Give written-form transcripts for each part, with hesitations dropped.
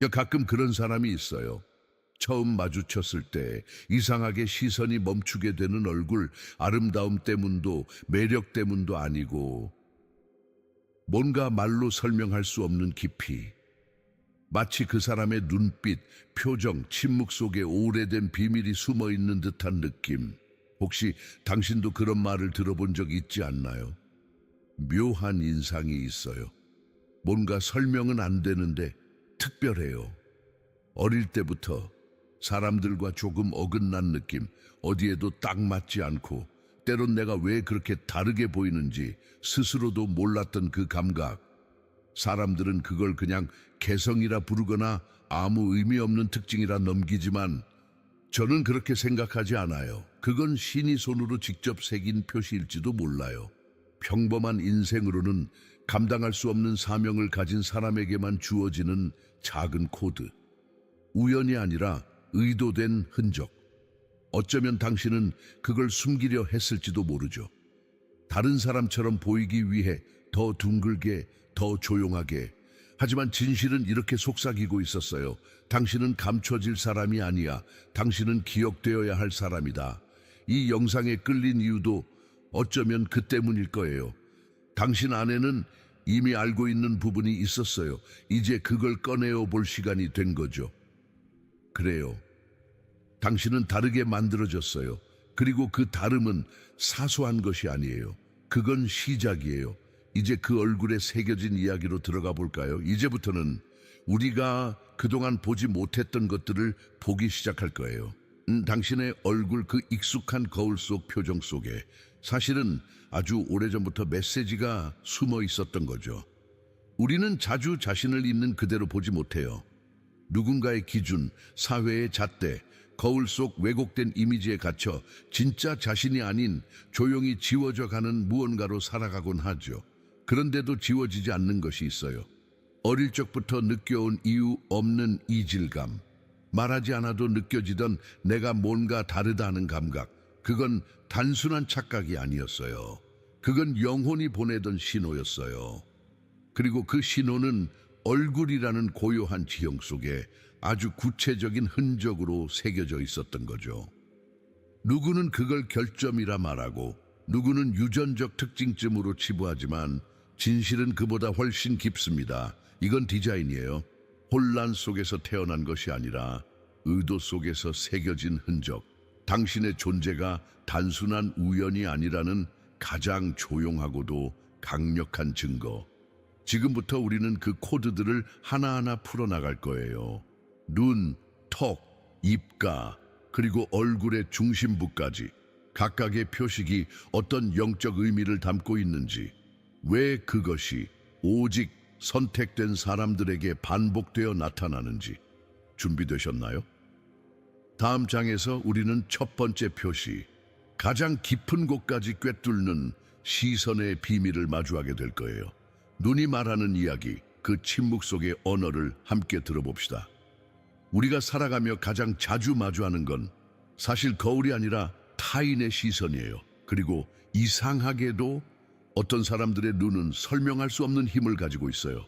가끔 그런 사람이 있어요. 처음 마주쳤을 때 이상하게 시선이 멈추게 되는 얼굴, 아름다움 때문도 매력 때문도 아니고 뭔가 말로 설명할 수 없는 깊이. 마치 그 사람의 눈빛, 표정, 침묵 속에 오래된 비밀이 숨어 있는 듯한 느낌. 혹시 당신도 그런 말을 들어본 적 있지 않나요? 묘한 인상이 있어요. 뭔가 설명은 안 되는데 특별해요. 어릴 때부터 사람들과 조금 어긋난 느낌, 어디에도 딱 맞지 않고 때론 내가 왜 그렇게 다르게 보이는지 스스로도 몰랐던 그 감각. 사람들은 그걸 그냥 개성이라 부르거나 아무 의미 없는 특징이라 넘기지만 저는 그렇게 생각하지 않아요. 그건 신이 손으로 직접 새긴 표시일지도 몰라요. 평범한 인생으로는 감당할 수 없는 사명을 가진 사람에게만 주어지는 작은 코드. 우연이 아니라 의도된 흔적. 어쩌면 당신은 그걸 숨기려 했을지도 모르죠. 다른 사람처럼 보이기 위해 더 둥글게, 더 조용하게. 하지만 진실은 이렇게 속삭이고 있었어요. 당신은 감춰질 사람이 아니야. 당신은 기억되어야 할 사람이다. 이 영상에 끌린 이유도 어쩌면 그 때문일 거예요. 당신 안에는 이미 알고 있는 부분이 있었어요. 이제 그걸 꺼내어 볼 시간이 된 거죠. 그래요. 당신은 다르게 만들어졌어요. 그리고 그 다름은 사소한 것이 아니에요. 그건 시작이에요. 이제 그 얼굴에 새겨진 이야기로 들어가 볼까요? 이제부터는 우리가 그동안 보지 못했던 것들을 보기 시작할 거예요. 당신의 얼굴 그 익숙한 거울 속 표정 속에 사실은 아주 오래전부터 메시지가 숨어 있었던 거죠. 우리는 자주 자신을 있는 그대로 보지 못해요. 누군가의 기준, 사회의 잣대, 거울 속 왜곡된 이미지에 갇혀 진짜 자신이 아닌 조용히 지워져 가는 무언가로 살아가곤 하죠. 그런데도 지워지지 않는 것이 있어요. 어릴 적부터 느껴온 이유 없는 이질감. 말하지 않아도 느껴지던 내가 뭔가 다르다는 감각. 그건 단순한 착각이 아니었어요. 그건 영혼이 보내던 신호였어요. 그리고 그 신호는 얼굴이라는 고요한 지형 속에 아주 구체적인 흔적으로 새겨져 있었던 거죠. 누구는 그걸 결점이라 말하고 누구는 유전적 특징쯤으로 치부하지만 진실은 그보다 훨씬 깊습니다. 이건 디자인이에요. 혼란 속에서 태어난 것이 아니라 의도 속에서 새겨진 흔적. 당신의 존재가 단순한 우연이 아니라는 가장 조용하고도 강력한 증거. 지금부터 우리는 그 코드들을 하나하나 풀어나갈 거예요. 눈, 턱, 입가, 그리고 얼굴의 중심부까지 각각의 표식이 어떤 영적 의미를 담고 있는지, 왜 그것이 오직 선택된 사람들에게 반복되어 나타나는지 준비되셨나요? 다음 장에서 우리는 첫 번째 표시, 가장 깊은 곳까지 꿰뚫는 시선의 비밀을 마주하게 될 거예요. 눈이 말하는 이야기, 그 침묵 속의 언어를 함께 들어봅시다. 우리가 살아가며 가장 자주 마주하는 건 사실 거울이 아니라 타인의 시선이에요. 그리고 이상하게도 어떤 사람들의 눈은 설명할 수 없는 힘을 가지고 있어요.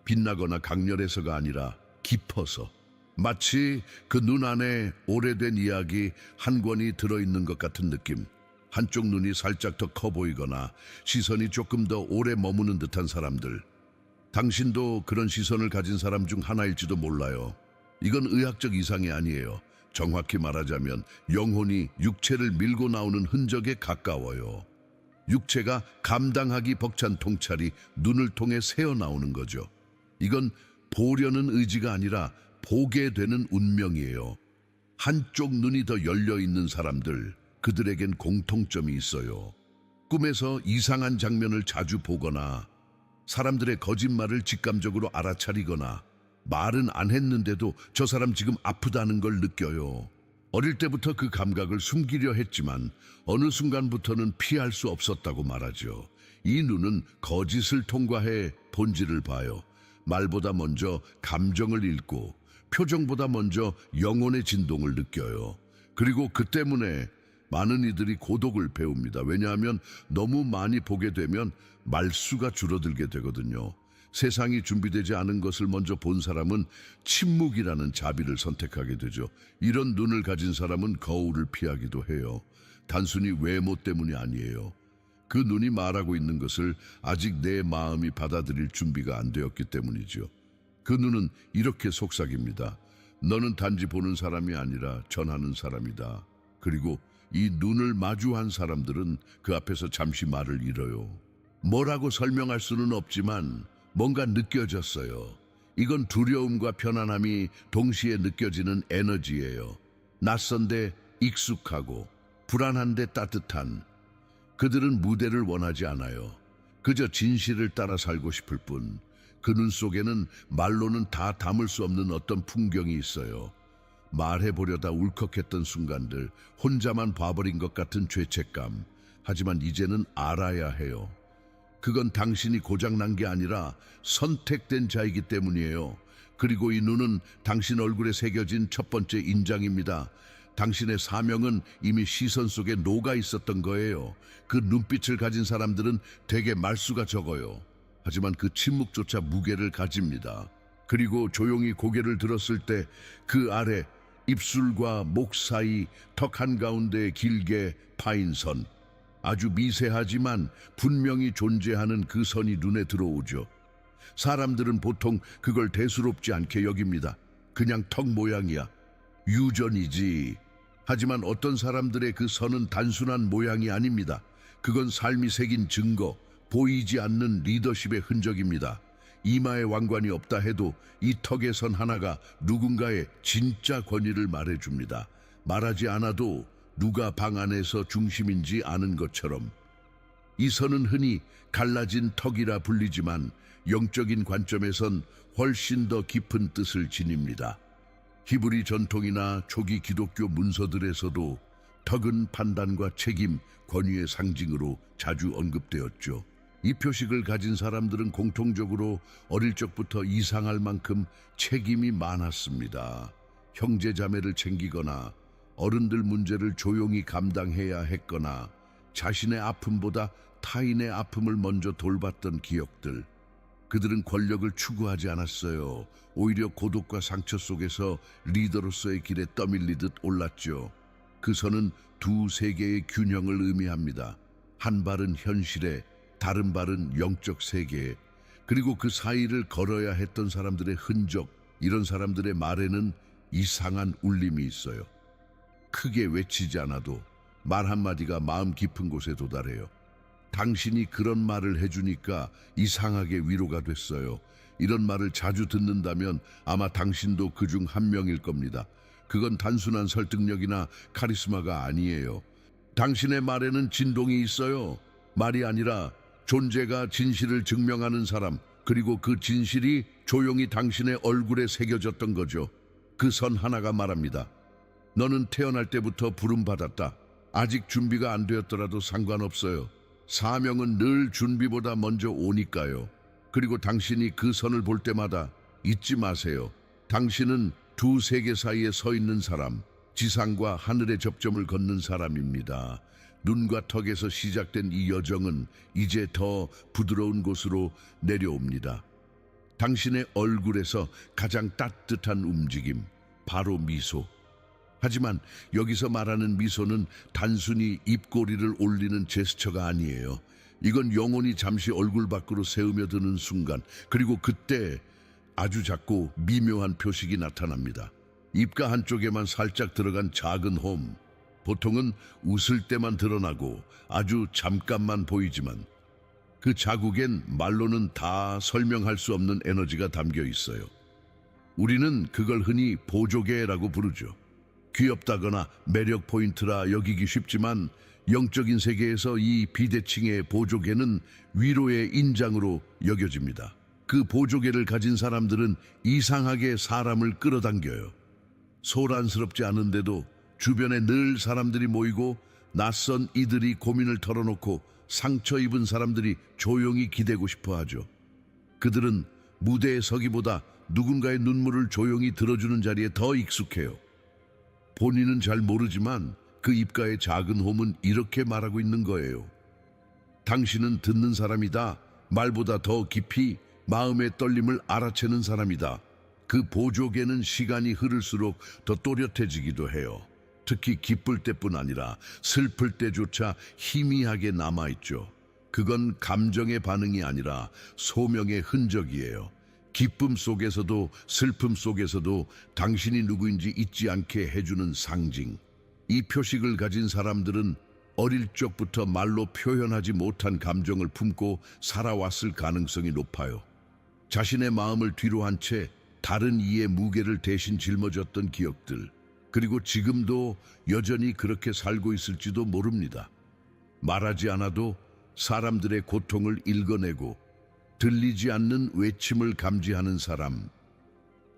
빛나거나 강렬해서가 아니라 깊어서. 마치 그 눈 안에 오래된 이야기 한 권이 들어있는 것 같은 느낌. 한쪽 눈이 살짝 더 커 보이거나 시선이 조금 더 오래 머무는 듯한 사람들. 당신도 그런 시선을 가진 사람 중 하나일지도 몰라요. 이건 의학적 이상이 아니에요. 정확히 말하자면 영혼이 육체를 밀고 나오는 흔적에 가까워요. 육체가 감당하기 벅찬 통찰이 눈을 통해 새어나오는 거죠. 이건 보려는 의지가 아니라 보게 되는 운명이에요. 한쪽 눈이 더 열려있는 사람들, 그들에겐 공통점이 있어요. 꿈에서 이상한 장면을 자주 보거나 사람들의 거짓말을 직감적으로 알아차리거나 말은 안 했는데도 저 사람 지금 아프다는 걸 느껴요. 어릴 때부터 그 감각을 숨기려 했지만 어느 순간부터는 피할 수 없었다고 말하죠. 이 눈은 거짓을 통과해 본질을 봐요. 말보다 먼저 감정을 읽고 표정보다 먼저 영혼의 진동을 느껴요. 그리고 그 때문에 많은 이들이 고독을 배웁니다. 왜냐하면 너무 많이 보게 되면 말수가 줄어들게 되거든요. 세상이 준비되지 않은 것을 먼저 본 사람은 침묵이라는 자비를 선택하게 되죠. 이런 눈을 가진 사람은 거울을 피하기도 해요. 단순히 외모 때문이 아니에요. 그 눈이 말하고 있는 것을 아직 내 마음이 받아들일 준비가 안 되었기 때문이죠. 그 눈은 이렇게 속삭입니다. 너는 단지 보는 사람이 아니라 전하는 사람이다. 그리고 이 눈을 마주한 사람들은 그 앞에서 잠시 말을 잃어요. 뭐라고 설명할 수는 없지만 뭔가 느껴졌어요. 이건 두려움과 편안함이 동시에 느껴지는 에너지예요. 낯선데 익숙하고 불안한데 따뜻한. 그들은 무대를 원하지 않아요. 그저 진실을 따라 살고 싶을 뿐. 그 눈 속에는 말로는 다 담을 수 없는 어떤 풍경이 있어요. 말해보려다 울컥했던 순간들, 혼자만 봐버린 것 같은 죄책감. 하지만 이제는 알아야 해요. 그건 당신이 고장난 게 아니라 선택된 자이기 때문이에요. 그리고 이 눈은 당신 얼굴에 새겨진 첫 번째 인장입니다. 당신의 사명은 이미 시선 속에 녹아 있었던 거예요. 그 눈빛을 가진 사람들은 되게 말수가 적어요. 하지만 그 침묵조차 무게를 가집니다. 그리고 조용히 고개를 들었을 때 그 아래 입술과 목 사이 턱 한가운데 길게 파인 선. 아주 미세하지만 분명히 존재하는 그 선이 눈에 들어오죠. 사람들은 보통 그걸 대수롭지 않게 여깁니다. 그냥 턱 모양이야. 유전이지. 하지만 어떤 사람들의 그 선은 단순한 모양이 아닙니다. 그건 삶이 새긴 증거, 보이지 않는 리더십의 흔적입니다. 이마에 왕관이 없다 해도 이 턱의 선 하나가 누군가의 진짜 권위를 말해줍니다. 말하지 않아도 누가 방 안에서 중심인지 아는 것처럼. 이 선은 흔히 갈라진 턱이라 불리지만 영적인 관점에선 훨씬 더 깊은 뜻을 지닙니다. 히브리 전통이나 초기 기독교 문서들에서도 턱은 판단과 책임, 권위의 상징으로 자주 언급되었죠. 이 표식을 가진 사람들은 공통적으로 어릴 적부터 이상할 만큼 책임이 많았습니다. 형제 자매를 챙기거나 어른들 문제를 조용히 감당해야 했거나 자신의 아픔보다 타인의 아픔을 먼저 돌봤던 기억들. 그들은 권력을 추구하지 않았어요. 오히려 고독과 상처 속에서 리더로서의 길에 떠밀리듯 올랐죠. 그 선은 두 세계의 균형을 의미합니다. 한 발은 현실에, 다른 발은 영적 세계에. 그리고 그 사이를 걸어야 했던 사람들의 흔적, 이런 사람들의 말에는 이상한 울림이 있어요. 크게 외치지 않아도 말 한마디가 마음 깊은 곳에 도달해요. 당신이 그런 말을 해주니까 이상하게 위로가 됐어요. 이런 말을 자주 듣는다면 아마 당신도 그중 한 명일 겁니다. 그건 단순한 설득력이나 카리스마가 아니에요. 당신의 말에는 진동이 있어요. 말이 아니라 존재가 진실을 증명하는 사람, 그리고 그 진실이 조용히 당신의 얼굴에 새겨졌던 거죠. 그 선 하나가 말합니다. 너는 태어날 때부터 부름받았다. 아직 준비가 안 되었더라도 상관없어요. 사명은 늘 준비보다 먼저 오니까요. 그리고 당신이 그 선을 볼 때마다 잊지 마세요. 당신은 두 세계 사이에 서 있는 사람, 지상과 하늘의 접점을 걷는 사람입니다. 눈과 턱에서 시작된 이 여정은 이제 더 부드러운 곳으로 내려옵니다. 당신의 얼굴에서 가장 따뜻한 움직임, 바로 미소. 하지만 여기서 말하는 미소는 단순히 입꼬리를 올리는 제스처가 아니에요. 이건 영혼이 잠시 얼굴 밖으로 세우며 드는 순간, 그리고 그때 아주 작고 미묘한 표식이 나타납니다. 입가 한쪽에만 살짝 들어간 작은 홈. 보통은 웃을 때만 드러나고 아주 잠깐만 보이지만 그 자국엔 말로는 다 설명할 수 없는 에너지가 담겨 있어요. 우리는 그걸 흔히 보조개라고 부르죠. 귀엽다거나 매력 포인트라 여기기 쉽지만 영적인 세계에서 이 비대칭의 보조개는 위로의 인장으로 여겨집니다. 그 보조개를 가진 사람들은 이상하게 사람을 끌어당겨요. 소란스럽지 않은데도 주변에 늘 사람들이 모이고 낯선 이들이 고민을 털어놓고 상처 입은 사람들이 조용히 기대고 싶어 하죠. 그들은 무대에 서기보다 누군가의 눈물을 조용히 들어주는 자리에 더 익숙해요. 본인은 잘 모르지만 그 입가의 작은 홈은 이렇게 말하고 있는 거예요. 당신은 듣는 사람이다. 말보다 더 깊이 마음의 떨림을 알아채는 사람이다. 그 보조개는 시간이 흐를수록 더 또렷해지기도 해요. 특히 기쁠 때뿐 아니라 슬플 때조차 희미하게 남아있죠. 그건 감정의 반응이 아니라 소명의 흔적이에요. 기쁨 속에서도 슬픔 속에서도 당신이 누구인지 잊지 않게 해주는 상징. 이 표식을 가진 사람들은 어릴 적부터 말로 표현하지 못한 감정을 품고 살아왔을 가능성이 높아요. 자신의 마음을 뒤로 한 채 다른 이의 무게를 대신 짊어졌던 기억들, 그리고 지금도 여전히 그렇게 살고 있을지도 모릅니다. 말하지 않아도 사람들의 고통을 읽어내고 들리지 않는 외침을 감지하는 사람,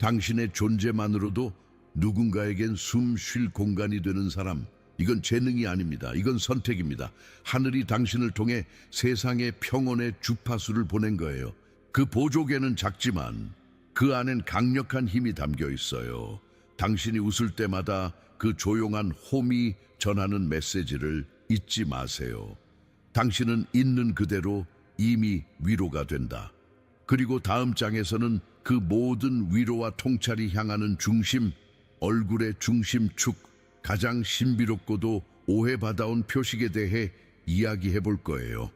당신의 존재만으로도 누군가에겐 숨 쉴 공간이 되는 사람, 이건 재능이 아닙니다. 이건 선택입니다. 하늘이 당신을 통해 세상의 평온의 주파수를 보낸 거예요. 그 보조개는 작지만 그 안엔 강력한 힘이 담겨 있어요. 당신이 웃을 때마다 그 조용한 홈이 전하는 메시지를 잊지 마세요. 당신은 있는 그대로 이미 위로가 된다. 그리고 다음 장에서는 그 모든 위로와 통찰이 향하는 중심, 얼굴의 중심축, 가장 신비롭고도 오해받아온 표식에 대해 이야기해 볼 거예요.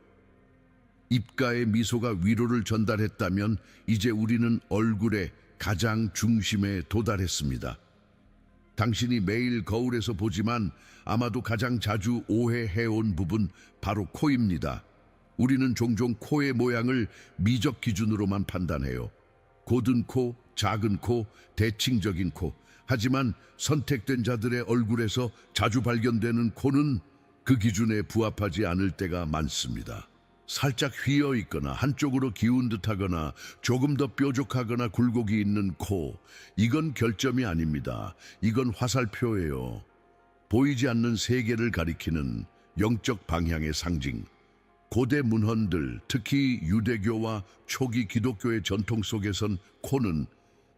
입가의 미소가 위로를 전달했다면 이제 우리는 얼굴의 가장 중심에 도달했습니다. 당신이 매일 거울에서 보지만 아마도 가장 자주 오해해온 부분 바로 코입니다. 우리는 종종 코의 모양을 미적 기준으로만 판단해요. 곧은 코, 작은 코, 대칭적인 코. 하지만 선택된 자들의 얼굴에서 자주 발견되는 코는 그 기준에 부합하지 않을 때가 많습니다. 살짝 휘어 있거나 한쪽으로 기운 듯하거나 조금 더 뾰족하거나 굴곡이 있는 코, 이건 결점이 아닙니다. 이건 화살표예요. 보이지 않는 세계를 가리키는 영적 방향의 상징. 고대 문헌들, 특히 유대교와 초기 기독교의 전통 속에선 코는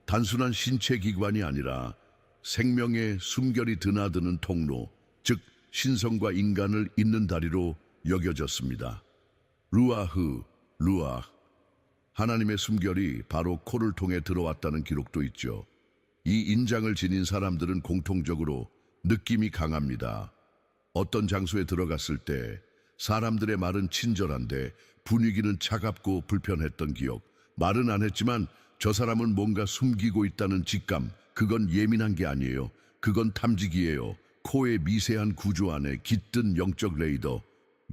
단순한 신체 기관이 아니라 생명의 숨결이 드나드는 통로, 즉 신성과 인간을 잇는 다리로 여겨졌습니다. 루아흐, 루아, 하나님의 숨결이 바로 코를 통해 들어왔다는 기록도 있죠. 이 인장을 지닌 사람들은 공통적으로 느낌이 강합니다. 어떤 장소에 들어갔을 때 사람들의 말은 친절한데 분위기는 차갑고 불편했던 기억. 말은 안 했지만 저 사람은 뭔가 숨기고 있다는 직감. 그건 예민한 게 아니에요. 그건 탐지기예요. 코의 미세한 구조 안에 깃든 영적 레이더.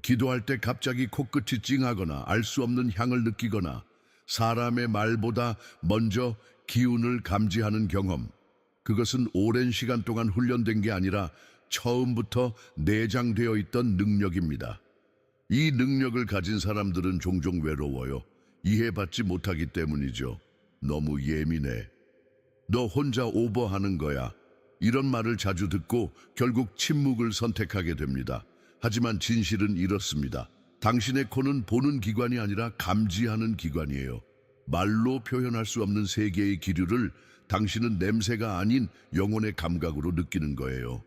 기도할 때 갑자기 코끝이 찡하거나 알 수 없는 향을 느끼거나 사람의 말보다 먼저 기운을 감지하는 경험. 그것은 오랜 시간 동안 훈련된 게 아니라 처음부터 내장되어 있던 능력입니다. 이 능력을 가진 사람들은 종종 외로워요. 이해받지 못하기 때문이죠. 너무 예민해. 너 혼자 오버하는 거야. 이런 말을 자주 듣고 결국 침묵을 선택하게 됩니다. 하지만 진실은 이렇습니다. 당신의 코는 보는 기관이 아니라 감지하는 기관이에요. 말로 표현할 수 없는 세계의 기류를 당신은 냄새가 아닌 영혼의 감각으로 느끼는 거예요.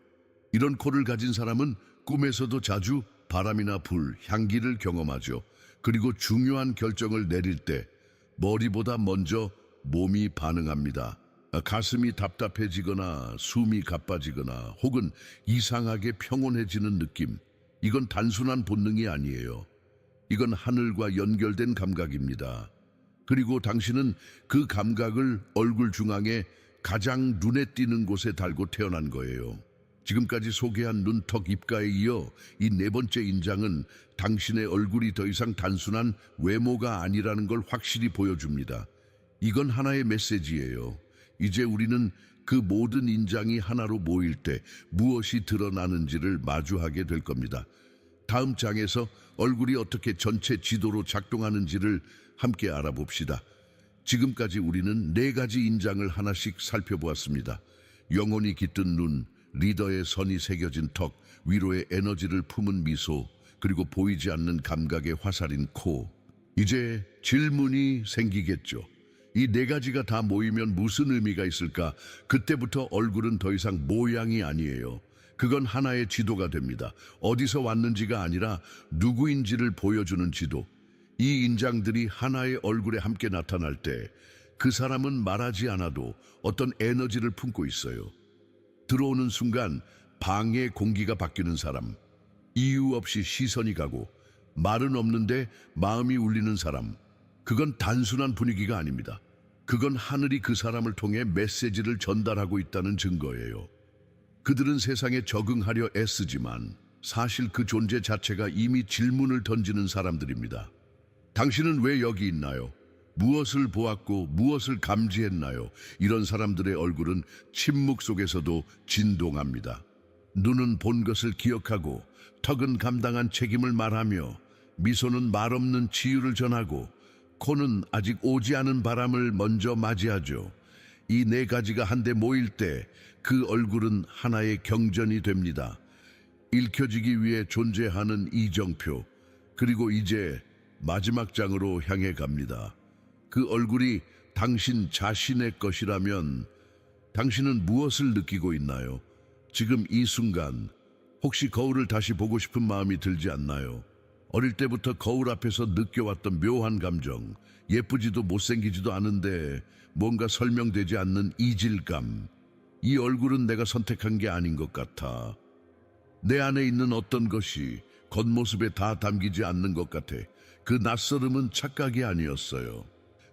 이런 코를 가진 사람은 꿈에서도 자주 바람이나 불, 향기를 경험하죠. 그리고 중요한 결정을 내릴 때 머리보다 먼저 몸이 반응합니다. 가슴이 답답해지거나 숨이 가빠지거나 혹은 이상하게 평온해지는 느낌. 이건 단순한 본능이 아니에요. 이건 하늘과 연결된 감각입니다. 그리고 당신은 그 감각을 얼굴 중앙에 가장 눈에 띄는 곳에 달고 태어난 거예요. 지금까지 소개한 눈, 턱, 입가에 이어 이 네 번째 인장은 당신의 얼굴이 더 이상 단순한 외모가 아니라는 걸 확실히 보여줍니다. 이건 하나의 메시지예요. 이제 우리는 그 모든 인장이 하나로 모일 때 무엇이 드러나는지를 마주하게 될 겁니다. 다음 장에서 얼굴이 어떻게 전체 지도로 작동하는지를 함께 알아봅시다. 지금까지 우리는 네 가지 인장을 하나씩 살펴보았습니다. 영혼이 깃든 눈, 리더의 선이 새겨진 턱, 위로의 에너지를 품은 미소, 그리고 보이지 않는 감각의 화살인 코. 이제 질문이 생기겠죠. 이 네 가지가 다 모이면 무슨 의미가 있을까? 그때부터 얼굴은 더 이상 모양이 아니에요. 그건 하나의 지도가 됩니다. 어디서 왔는지가 아니라 누구인지를 보여주는 지도. 이 인장들이 하나의 얼굴에 함께 나타날 때 그 사람은 말하지 않아도 어떤 에너지를 품고 있어요. 들어오는 순간 방의 공기가 바뀌는 사람, 이유 없이 시선이 가고 말은 없는데 마음이 울리는 사람, 그건 단순한 분위기가 아닙니다. 그건 하늘이 그 사람을 통해 메시지를 전달하고 있다는 증거예요. 그들은 세상에 적응하려 애쓰지만 사실 그 존재 자체가 이미 질문을 던지는 사람들입니다. 당신은 왜 여기 있나요? 무엇을 보았고 무엇을 감지했나요? 이런 사람들의 얼굴은 침묵 속에서도 진동합니다. 눈은 본 것을 기억하고 턱은 감당한 책임을 말하며 미소는 말없는 치유를 전하고 코는 아직 오지 않은 바람을 먼저 맞이하죠. 이 네 가지가 한데 모일 때 그 얼굴은 하나의 경전이 됩니다. 읽혀지기 위해 존재하는 이정표, 그리고 이제 마지막 장으로 향해 갑니다. 그 얼굴이 당신 자신의 것이라면 당신은 무엇을 느끼고 있나요? 지금 이 순간 혹시 거울을 다시 보고 싶은 마음이 들지 않나요? 어릴 때부터 거울 앞에서 느껴왔던 묘한 감정, 예쁘지도 못생기지도 않은데 뭔가 설명되지 않는 이질감. 이 얼굴은 내가 선택한 게 아닌 것 같아. 내 안에 있는 어떤 것이 겉모습에 다 담기지 않는 것 같아. 그 낯설음은 착각이 아니었어요.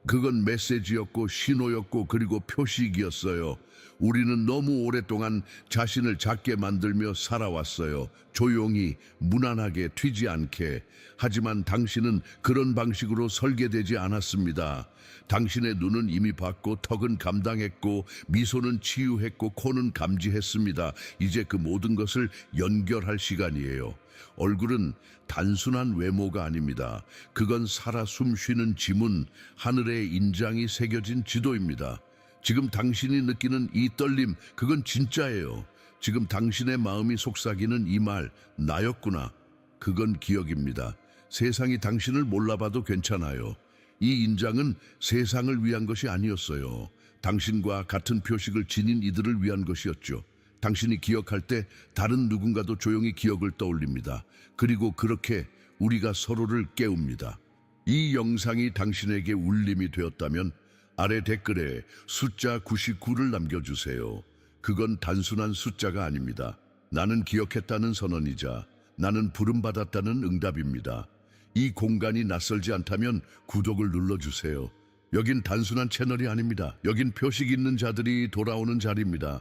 그건 메시지였고 신호였고 그리고 표식이었어요. 우리는 너무 오랫동안 자신을 작게 만들며 살아왔어요. 조용히, 무난하게, 튀지 않게. 하지만 당신은 그런 방식으로 설계되지 않았습니다. 당신의 눈은 이미 봤고 턱은 감당했고 미소는 치유했고 코는 감지했습니다. 이제 그 모든 것을 연결할 시간이에요. 얼굴은 단순한 외모가 아닙니다. 그건 살아 숨쉬는 지문, 하늘의 인장이 새겨진 지도입니다. 지금 당신이 느끼는 이 떨림, 그건 진짜예요. 지금 당신의 마음이 속삭이는 이 말, 나였구나. 그건 기억입니다. 세상이 당신을 몰라봐도 괜찮아요. 이 인장은 세상을 위한 것이 아니었어요. 당신과 같은 표식을 지닌 이들을 위한 것이었죠. 당신이 기억할 때 다른 누군가도 조용히 기억을 떠올립니다. 그리고 그렇게 우리가 서로를 깨웁니다. 이 영상이 당신에게 울림이 되었다면 아래 댓글에 숫자 99를 남겨주세요. 그건 단순한 숫자가 아닙니다. 나는 기억했다는 선언이자 나는 부름받았다는 응답입니다. 이 공간이 낯설지 않다면 구독을 눌러주세요. 여긴 단순한 채널이 아닙니다. 여긴 표식 있는 자들이 돌아오는 자리입니다.